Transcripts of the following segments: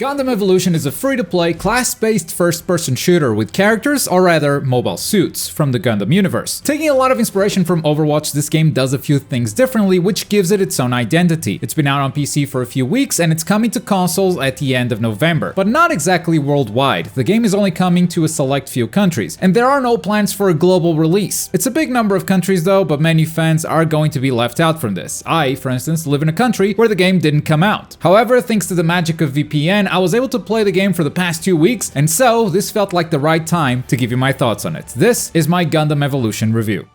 Gundam Evolution is a free-to-play, class-based first-person shooter with characters, or rather, mobile suits, from the Gundam universe. Taking a lot of inspiration from Overwatch, this game does a few things differently, which gives it its own identity. It's been out on PC for a few weeks, and it's coming to consoles at the end of November. But not exactly worldwide. The game is only coming to a select few countries, and there are no plans for a global release. It's a big number of countries though, but many fans are going to be left out from this. I, for instance, live in a country where the game didn't come out. However, thanks to the magic of VPN, I was able to play the game for the past 2 weeks, and so this felt like the right time to give you my thoughts on it. This is my Gundam Evolution review.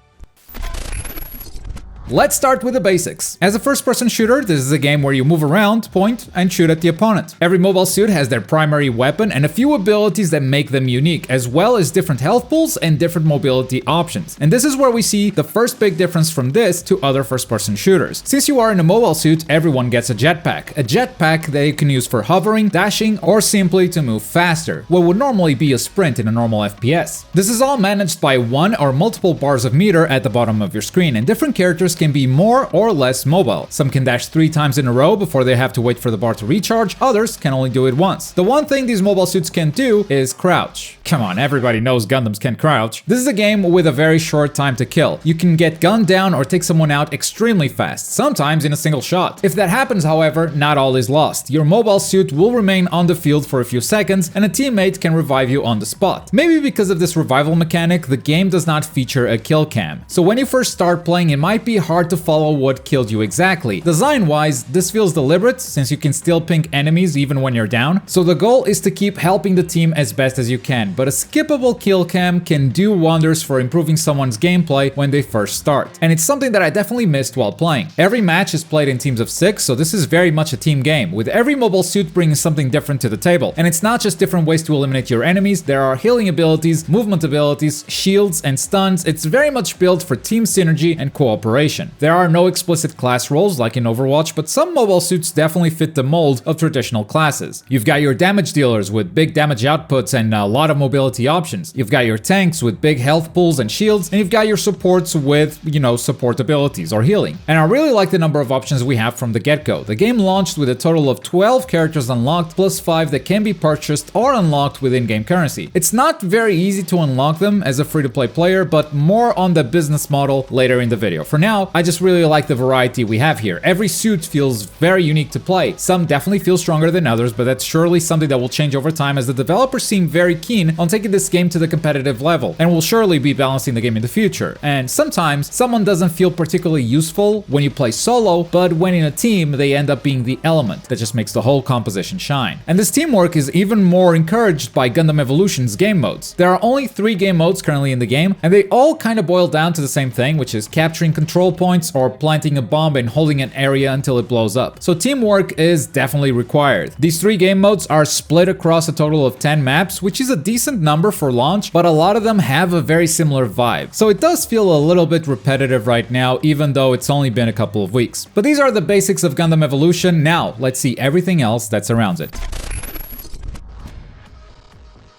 Let's start with the basics. As a first-person shooter, this is a game where you move around, point, and shoot at the opponent. Every mobile suit has their primary weapon and a few abilities that make them unique, as well as different health pools and different mobility options. And this is where we see the first big difference from this to other first-person shooters. Since you are in a mobile suit, everyone gets a jetpack. A jetpack that you can use for hovering, dashing, or simply to move faster, what would normally be a sprint in a normal FPS. This is all managed by one or multiple bars of meter at the bottom of your screen, and different characters can be more or less mobile. Some can dash 3 times in a row before they have to wait for the bar to recharge, others can only do it once. The one thing these mobile suits can do is crouch. Come on, everybody knows Gundams can crouch. This is a game with a very short time to kill. You can get gunned down or take someone out extremely fast, sometimes in a single shot. If that happens, however, not all is lost. Your mobile suit will remain on the field for a few seconds, and a teammate can revive you on the spot. Maybe because of this revival mechanic, the game does not feature a kill cam. So when you first start playing, it might be hard to follow what killed you exactly. Design-wise, this feels deliberate, since you can still ping enemies even when you're down. So the goal is to keep helping the team as best as you can, but a skippable kill cam can do wonders for improving someone's gameplay when they first start. And it's something that I definitely missed while playing. Every match is played in teams of 6, so this is very much a team game, with every mobile suit bringing something different to the table. And it's not just different ways to eliminate your enemies, there are healing abilities, movement abilities, shields, and stuns. It's very much built for team synergy and cooperation. There are no explicit class roles like in Overwatch, but some mobile suits definitely fit the mold of traditional classes. You've got your damage dealers with big damage outputs and a lot of mobility options. You've got your tanks with big health pools and shields, and you've got your supports with, support abilities or healing. And I really like the number of options we have from the get-go. The game launched with a total of 12 characters unlocked, plus 5 that can be purchased or unlocked with in-game currency. It's not very easy to unlock them as a free-to-play player, but more on the business model later in the video. For now, I just really like the variety we have here. Every suit feels very unique to play. Some definitely feel stronger than others, but that's surely something that will change over time, as the developers seem very keen on taking this game to the competitive level, and will surely be balancing the game in the future. And sometimes someone doesn't feel particularly useful when you play solo, but when in a team they end up being the element that just makes the whole composition shine. And this teamwork is even more encouraged by Gundam Evolution's game modes. There are only 3 game modes currently in the game, and they all kind of boil down to the same thing, which is capturing control points or planting a bomb and holding an area until it blows up. So teamwork is definitely required. These 3 game modes are split across a total of 10 maps, which is a decent number for launch, but a lot of them have a very similar vibe. So it does feel a little bit repetitive right now, even though it's only been a couple of weeks. But these are the basics of Gundam Evolution. Now, let's see everything else that surrounds it.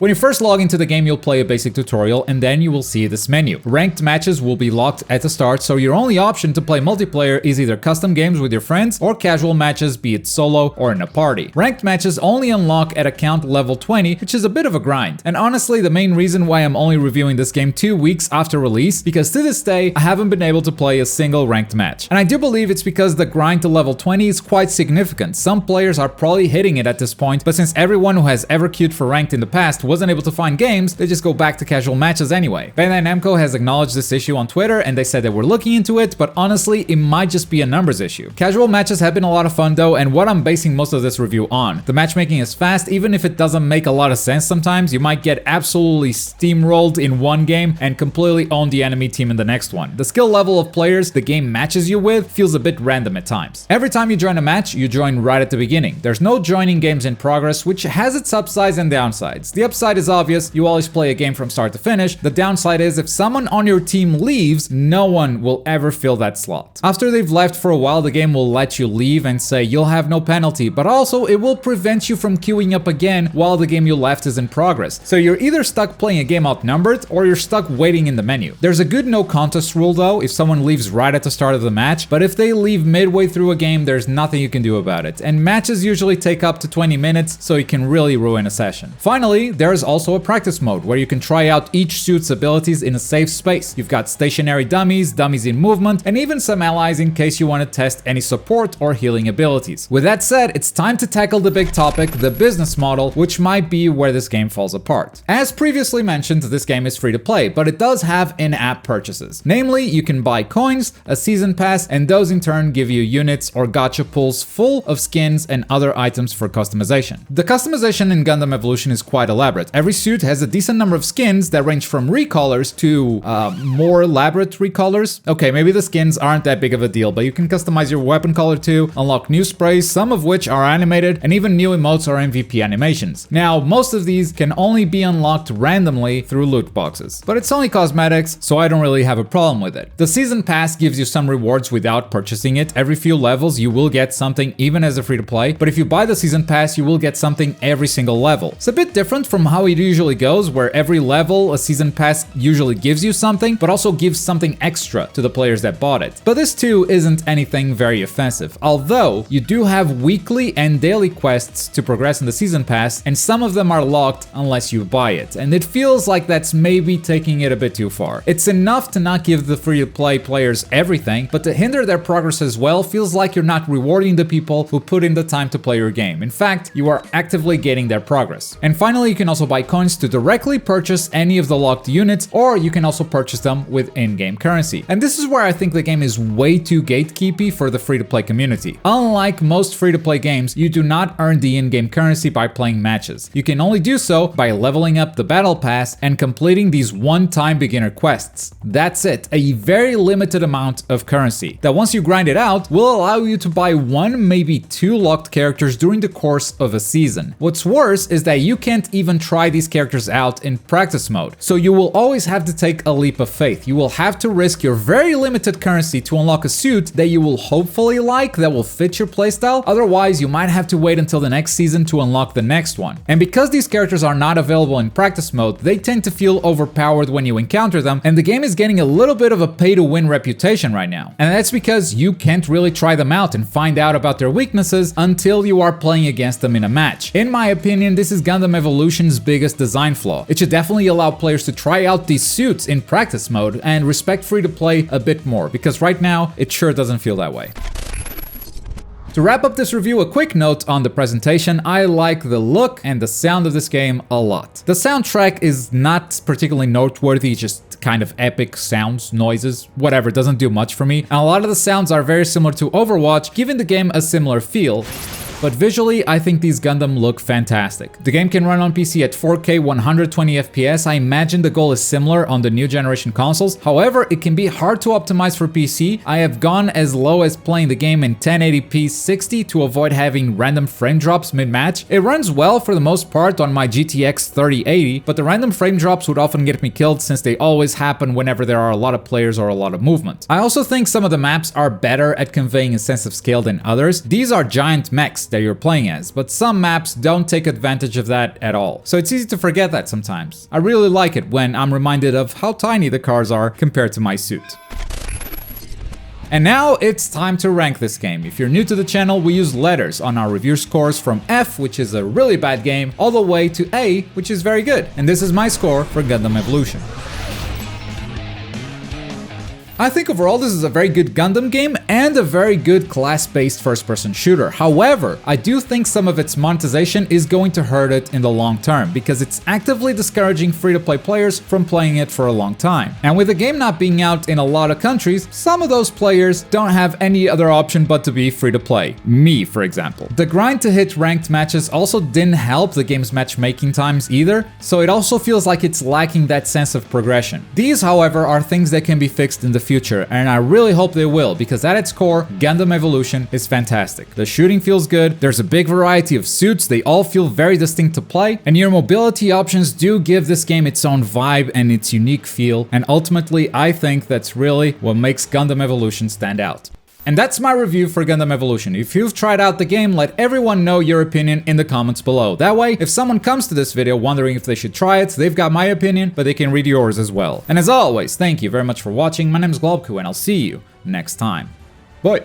When you first log into the game, you'll play a basic tutorial, and then you will see this menu. Ranked matches will be locked at the start, so your only option to play multiplayer is either custom games with your friends or casual matches, be it solo or in a party. Ranked matches only unlock at account level 20, which is a bit of a grind. And honestly, the main reason why I'm only reviewing this game 2 weeks after release, because to this day, I haven't been able to play a single ranked match. And I do believe it's because the grind to level 20 is quite significant. Some players are probably hitting it at this point, but since everyone who has ever queued for ranked in the past wasn't able to find games, they just go back to casual matches anyway. Bandai Namco has acknowledged this issue on Twitter, and they said they were looking into it, but honestly, it might just be a numbers issue. Casual matches have been a lot of fun though, and what I'm basing most of this review on. The matchmaking is fast, even if it doesn't make a lot of sense sometimes. You might get absolutely steamrolled in one game and completely own the enemy team in the next one. The skill level of players the game matches you with feels a bit random at times. Every time you join a match, you join right at the beginning. There's no joining games in progress, which has its upsides and downsides. The upside upside is obvious, you always play a game from start to finish. The downside is if someone on your team leaves, no one will ever fill that slot. After they've left for a while, the game will let you leave and say you'll have no penalty, but also it will prevent you from queuing up again while the game you left is in progress. So you're either stuck playing a game outnumbered or you're stuck waiting in the menu. There's a good no contest rule though if someone leaves right at the start of the match, but if they leave midway through a game, there's nothing you can do about it. And matches usually take up to 20 minutes, so it can really ruin a session. Finally, there's also a practice mode where you can try out each suit's abilities in a safe space. You've got stationary dummies, dummies in movement, and even some allies in case you want to test any support or healing abilities. With that said, it's time to tackle the big topic, the business model, which might be where this game falls apart. As previously mentioned, this game is free to play, but it does have in-app purchases. Namely, you can buy coins, a season pass, and those in turn give you units or gacha pools full of skins and other items for customization. The customization in Gundam Evolution is quite elaborate. Every suit has a decent number of skins that range from recolors to more elaborate recolors. Okay, maybe the skins aren't that big of a deal, but you can customize your weapon color too, unlock new sprays, some of which are animated, and even new emotes or MVP animations. Now, most of these can only be unlocked randomly through loot boxes, but it's only cosmetics, so I don't really have a problem with it. The season pass gives you some rewards without purchasing it. Every few levels you will get something even as a free to play, but if you buy the season pass you will get something every single level. It's a bit different from how it usually goes, where every level a season pass usually gives you something, but also gives something extra to the players that bought it. But this too isn't anything very offensive, although you do have weekly and daily quests to progress in the season pass, and some of them are locked unless you buy it, and it feels like that's maybe taking it a bit too far. It's enough to not give the free-to-play players everything, but to hinder their progress as well feels like you're not rewarding the people who put in the time to play your game. In fact, you are actively gating their progress. And finally, you can also buy coins to directly purchase any of the locked units, or you can also purchase them with in-game currency. And this is where I think the game is way too gatekeepy for the free-to-play community. Unlike most free-to-play games, you do not earn the in-game currency by playing matches. You can only do so by leveling up the battle pass and completing these one-time beginner quests. That's it, a very limited amount of currency that once you grind it out will allow you to buy one, maybe two locked characters during the course of a season. What's worse is that you can't even try these characters out in practice mode, so you will always have to take a leap of faith. You will have to risk your very limited currency to unlock a suit that you will hopefully like, that will fit your playstyle. Otherwise, you might have to wait until the next season to unlock the next one. And because these characters are not available in practice mode, they tend to feel overpowered when you encounter them, and the game is getting a little bit of a pay-to-win reputation right now. And that's because you can't really try them out and find out about their weaknesses until you are playing against them in a match. In my opinion, this is Gundam Evolution's biggest design flaw. It should definitely allow players to try out these suits in practice mode and respect free-to-play a bit more, because right now, it sure doesn't feel that way. To wrap up this review, a quick note on the presentation. I like the look and the sound of this game a lot. The soundtrack is not particularly noteworthy, just kind of epic sounds, noises, whatever, doesn't do much for me. And a lot of the sounds are very similar to Overwatch, giving the game a similar feel. But visually, I think these Gundam look fantastic. The game can run on PC at 4K 120 FPS. I imagine the goal is similar on the new generation consoles. However, it can be hard to optimize for PC. I have gone as low as playing the game in 1080p 60 to avoid having random frame drops mid-match. It runs well for the most part on my GTX 3080, but the random frame drops would often get me killed since they always happen whenever there are a lot of players or a lot of movement. I also think some of the maps are better at conveying a sense of scale than others. These are giant mechs that you're playing as, but some maps don't take advantage of that at all. So it's easy to forget that sometimes. I really like it when I'm reminded of how tiny the cars are compared to my suit. And now it's time to rank this game. If you're new to the channel, we use letters on our review scores from F, which is a really bad game, all the way to A, which is very good. And this is my score for Gundam Evolution. I think overall this is a very good Gundam game and a very good class-based first-person shooter. However, I do think some of its monetization is going to hurt it in the long term because it's actively discouraging free-to-play players from playing it for a long time. And with the game not being out in a lot of countries, some of those players don't have any other option but to be free-to-play. Me, for example. The grind to hit ranked matches also didn't help the game's matchmaking times either, so it also feels like it's lacking that sense of progression. These, however, are things that can be fixed in the future, and I really hope they will, because at its core, Gundam Evolution is fantastic. The shooting feels good, there's a big variety of suits, they all feel very distinct to play, and your mobility options do give this game its own vibe and its unique feel, and ultimately I think that's really what makes Gundam Evolution stand out. And that's my review for Gundam Evolution. If you've tried out the game, let everyone know your opinion in the comments below. That way, if someone comes to this video wondering if they should try it, they've got my opinion, but they can read yours as well. And as always, thank you very much for watching. My name is Globku, and I'll see you next time. Bye!